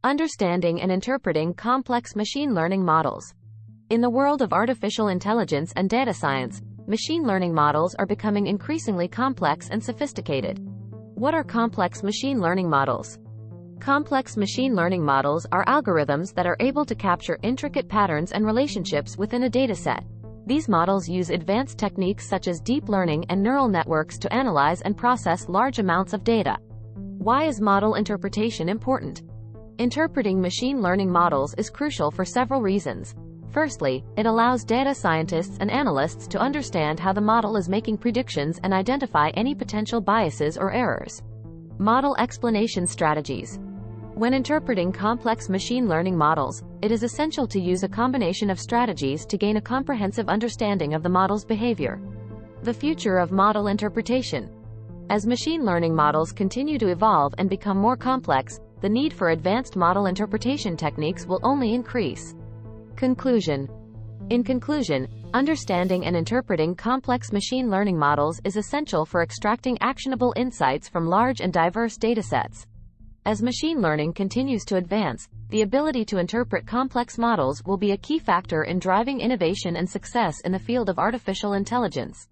Understanding and interpreting complex machine learning models. In the world of artificial intelligence and data science, machine learning models are becoming increasingly complex and sophisticated. What are complex machine learning models? Complex machine learning models are algorithms that are able to capture intricate patterns and relationships within a dataset. These models use advanced techniques such as deep learning and neural networks to analyze and process large amounts of data. Why is model interpretation important? Interpreting machine learning models is crucial for several reasons. Firstly, it allows data scientists and analysts to understand how the model is making predictions and identify any potential biases or errors. Model explanation strategies. When interpreting complex machine learning models, it is essential to use a combination of strategies to gain a comprehensive understanding of the model's behavior. The future of model interpretation. As machine learning models continue to evolve and become more complex, the need for advanced model interpretation techniques will only increase. Conclusion. In conclusion, understanding and interpreting complex machine learning models is essential for extracting actionable insights from large and diverse datasets. As machine learning continues to advance, the ability to interpret complex models will be a key factor in driving innovation and success in the field of artificial intelligence.